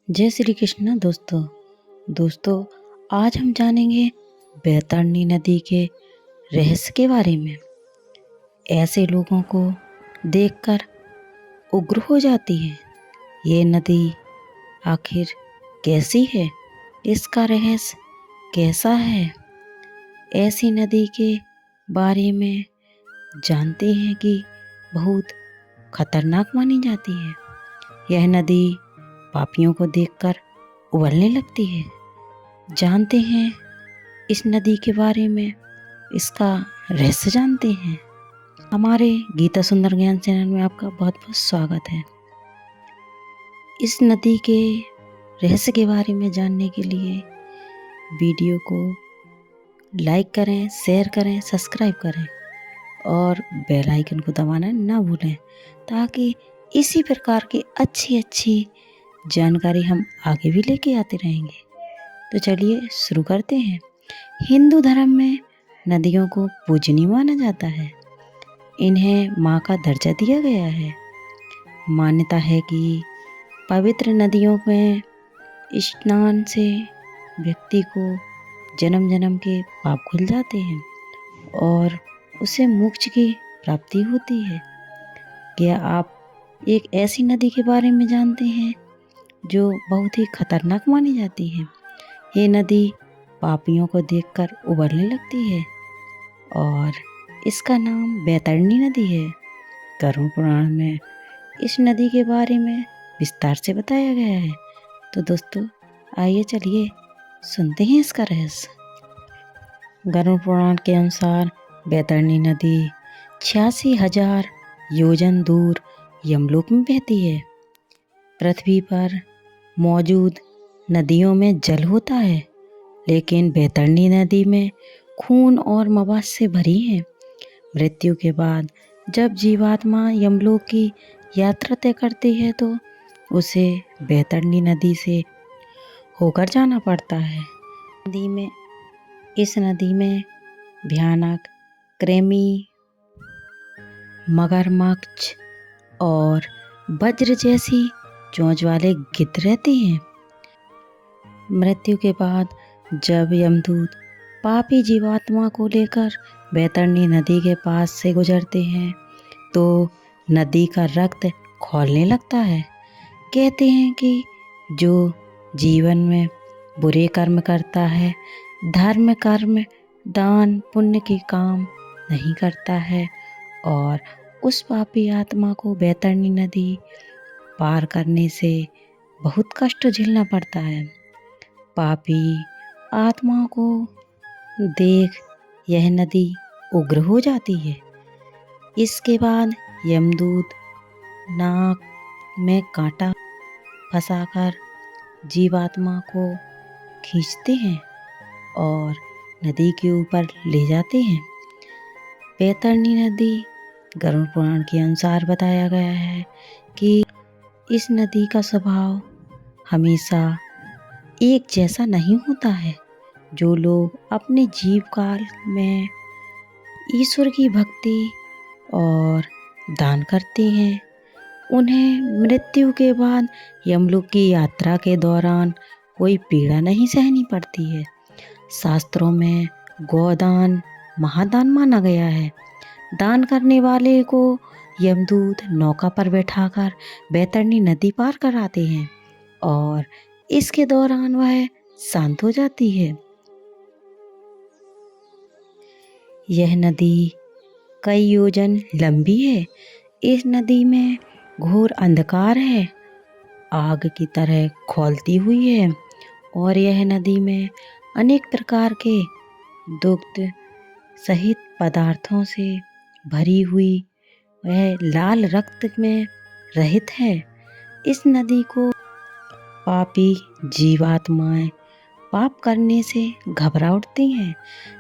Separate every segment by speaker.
Speaker 1: जय श्री कृष्ण दोस्तों आज हम जानेंगे बैतरणी नदी के रहस्य के बारे में। ऐसे लोगों को देखकर उग्र हो जाती है। ये नदी आखिर कैसी है, इसका रहस्य कैसा है, ऐसी नदी के बारे में जानते हैं कि बहुत खतरनाक मानी जाती है। यह नदी पापियों को देखकर उबलने लगती है। जानते हैं इस नदी के बारे में, इसका रहस्य जानते हैं। हमारे गीता सुंदर ज्ञान चैनल में आपका बहुत बहुत स्वागत है। इस नदी के रहस्य के बारे में जानने के लिए वीडियो को लाइक करें, शेयर करें, सब्सक्राइब करें और बेल आइकन को दबाना ना भूलें, ताकि इसी प्रकार की अच्छी जानकारी हम आगे भी लेके आते रहेंगे। तो चलिए शुरू करते हैं। हिंदू धर्म में नदियों को पूजनीय माना जाता है। इन्हें माँ का दर्जा दिया गया है। मान्यता है कि पवित्र नदियों में स्नान से व्यक्ति को जन्म जन्म के पाप खुल जाते हैं और उसे मोक्ष की प्राप्ति होती है। क्या आप एक ऐसी नदी के बारे में जानते हैं जो बहुत ही खतरनाक मानी जाती है? ये नदी पापियों को देखकर उबलने लगती है और इसका नाम बैतरणी नदी है। गरुड़ पुराण में इस नदी के बारे में विस्तार से बताया गया है। तो दोस्तों आइए चलिए सुनते हैं इसका रहस्य। गरुड़ पुराण के अनुसार बैतरणी नदी 86,000 योजन दूर यमलोक में बहती है। पृथ्वी पर मौजूद नदियों में जल होता है, लेकिन बैतरणी नदी में खून और मवाद से भरी है। मृत्यु के बाद जब जीवात्मा यमलोक की यात्रा तय करती है तो उसे बैतरणी नदी से होकर जाना पड़ता है। इस नदी में भयानक कृमि, मगरमच्छ और वज्र जैसी चोंच वाले गिद्ध रहते हैं। मृत्यु के बाद जब यमदूत पापी जीवात्मा को लेकर बैतरणी नदी के पास से गुजरते हैं तो नदी का रक्त खौलने लगता है। कहते हैं कि जो जीवन में बुरे कर्म करता है, धर्म कर्म दान पुण्य के काम नहीं करता है और उस पापी आत्मा को बैतरणी नदी पार करने से बहुत कष्ट झेलना पड़ता है। पापी आत्माओं को देख यह नदी उग्र हो जाती है। इसके बाद यमदूत नाक में कांटा फंसाकर जीवात्मा को खींचते हैं और नदी के ऊपर ले जाते हैं। बैतरणी नदी गरुड़ पुराण के अनुसार बताया गया है कि इस नदी का स्वभाव हमेशा एक जैसा नहीं होता है। जो लोग अपने जीवकाल में ईश्वर की भक्ति और दान करते हैं, उन्हें मृत्यु के बाद यमलोक की यात्रा के दौरान कोई पीड़ा नहीं सहनी पड़ती है। शास्त्रों में गोदान महादान माना गया है। दान करने वाले को यमदूत नौका पर बैठाकर बैतरणी नदी पार कराते हैं और इसके दौरान वह शांत हो जाती है। यह नदी कई योजन लंबी है। इस नदी में घोर अंधकार है, आग की तरह खौलती हुई है और यह नदी में अनेक प्रकार के दुग्ध सहित पदार्थों से भरी हुई वह लाल रक्त में रहित है। इस नदी को पापी जीवात्माएं पाप करने से घबरा उठती हैं।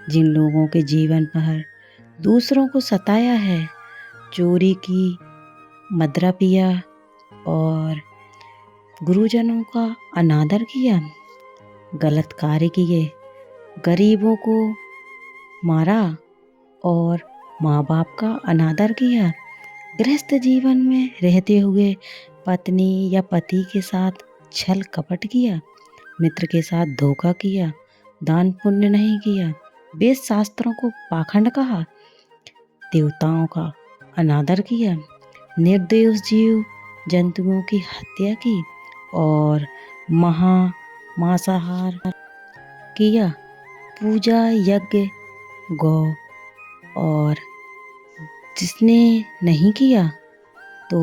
Speaker 1: जिन लोगों के जीवन पर दूसरों को सताया है, चोरी की, मदिरा पिया और गुरुजनों का अनादर किया, गलत कार्य किए, गरीबों को मारा और माँ बाप का अनादर किया, गृहस्थ जीवन में रहते हुए पत्नी या पति के साथ छल कपट किया, मित्र के साथ धोखा किया, दान पुण्य नहीं किया, वेद शास्त्रों को पाखंड कहा, देवताओं का अनादर किया, निर्दोष जीव जंतुओं की हत्या की और मांसाहार किया, पूजा यज्ञ गौ और जिसने नहीं किया तो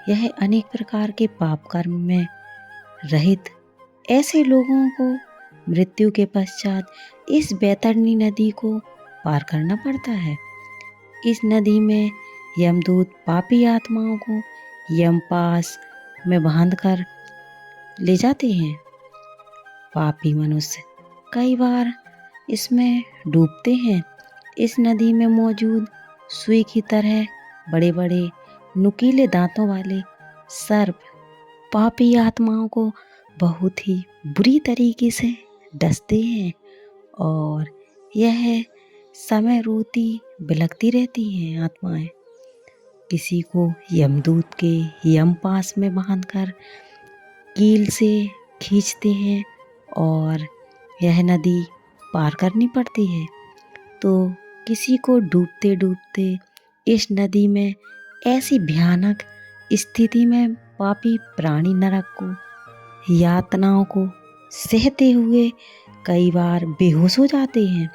Speaker 1: यह अनेक प्रकार के पाप कर्म में रहित ऐसे लोगों को मृत्यु के पश्चात इस बैतरणी नदी को पार करना पड़ता है। इस नदी में यमदूत पापी आत्माओं को यमपास में बांधकर ले जाते हैं। पापी मनुष्य कई बार इसमें डूबते हैं। इस नदी में मौजूद सुई की तरह बड़े बड़े नुकीले दांतों वाले सर्प पापी आत्माओं को बहुत ही बुरी तरीके से डसते हैं और यह समय रोती बिलखती रहती हैं आत्माएं। किसी को यमदूत के यमपास में बांधकर कील से खींचते हैं और यह नदी पार करनी पड़ती है। तो किसी को डूबते डूबते इस नदी में ऐसी भयानक स्थिति में पापी प्राणी नरक को यातनाओं को सहते हुए कई बार बेहोश हो जाते हैं।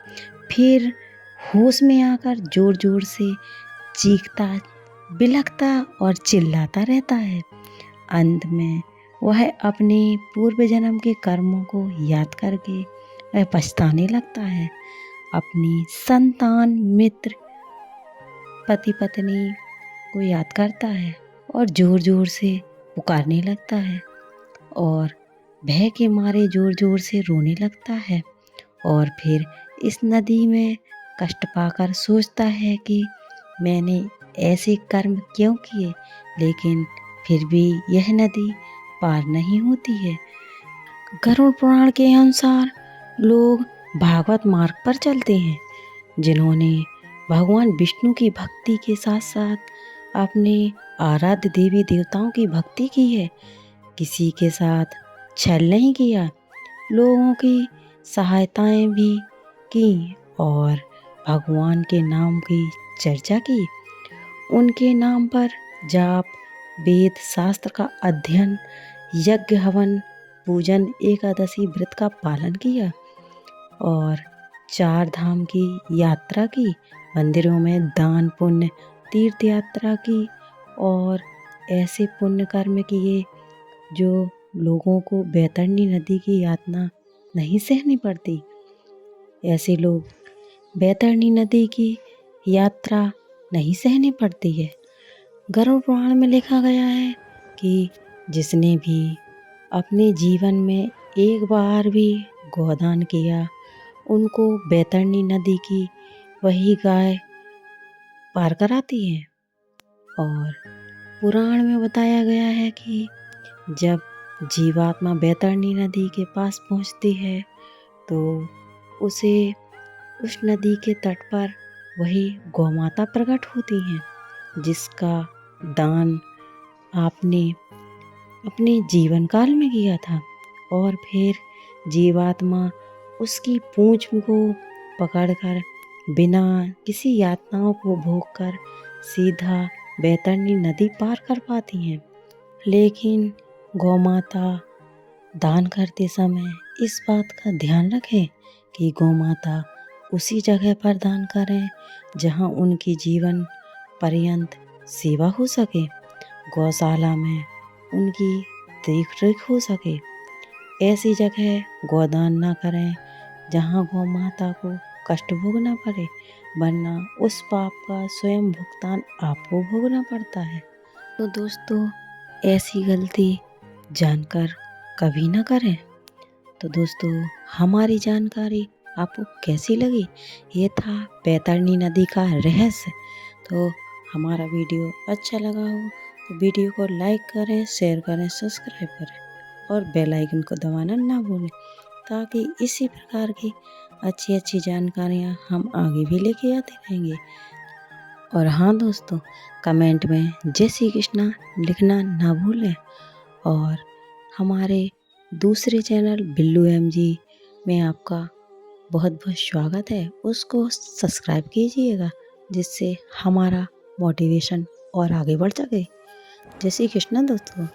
Speaker 1: फिर होश में आकर जोर जोर से चीखता बिलखता और चिल्लाता रहता है। अंत में वह अपने पूर्व जन्म के कर्मों को याद करके वह पछताने लगता है। अपनी संतान मित्र पति पत्नी को याद करता है और जोर जोर से पुकारने लगता है और भय के मारे जोर जोर से रोने लगता है और फिर इस नदी में कष्ट पाकर सोचता है कि मैंने ऐसे कर्म क्यों किए, लेकिन फिर भी यह नदी पार नहीं होती है। गरुड़ पुराण के अनुसार लोग भागवत मार्ग पर चलते हैं जिन्होंने भगवान विष्णु की भक्ति के साथ साथ अपने आराध्य देवी देवताओं की भक्ति की है, किसी के साथ छल नहीं किया, लोगों की सहायताएं भी की और भगवान के नाम की चर्चा की। उनके नाम पर जाप वेद शास्त्र का अध्ययन यज्ञ हवन पूजन एकादशी व्रत का पालन किया और 4 धाम की यात्रा की, मंदिरों में दान पुण्य तीर्थ यात्रा की और ऐसे पुण्य कर्म किए जो लोगों को बैतरणी नदी की यातना नहीं सहनी पड़ती। ऐसे लोग बैतरणी नदी की यात्रा नहीं सहनी पड़ती है। गरुड़ पुराण में लिखा गया है कि जिसने भी अपने जीवन में एक बार भी गोदान किया उनको बैतरणी नदी की वही गाय पार कराती है। और पुराण में बताया गया है कि जब जीवात्मा बैतरणी नदी के पास पहुंचती है तो उसे उस नदी के तट पर वही गौमाता प्रकट होती हैं जिसका दान आपने अपने जीवन काल में किया था और फिर जीवात्मा उसकी पूंछ को पकड़कर बिना किसी यातनाओं को भोगकर सीधा बैतरणी नदी पार कर पाती हैं। लेकिन गौमाता दान करते समय इस बात का ध्यान रखें कि गौमाता उसी जगह पर दान करें जहां उनकी जीवन पर्यंत सेवा हो सके, गौशाला में उनकी देख रेख हो सके। ऐसी जगह गोदान ना करें जहां गौ माता को कष्ट भोगना पड़े, वरना उस पाप का स्वयं भुगतान आपको भोगना पड़ता है। तो दोस्तों ऐसी गलती जानकर कभी ना करें। तो दोस्तों हमारी जानकारी आपको कैसी लगी? ये था बैतरणी नदी का रहस्य। तो हमारा वीडियो अच्छा लगा हो तो वीडियो को लाइक करें, शेयर करें, सब्सक्राइब करें और बेल आइकन को दबाना ना भूलें ताकि इसी प्रकार की अच्छी अच्छी जानकारियाँ हम आगे भी लेके आते रहेंगे। और हाँ दोस्तों, कमेंट में जय श्री कृष्णा लिखना ना भूलें और हमारे दूसरे चैनल बिल्लू एमजी में आपका बहुत बहुत स्वागत है। उसको सब्सक्राइब कीजिएगा जिससे हमारा मोटिवेशन और आगे बढ़ सके। जय श्री कृष्ण दोस्तों।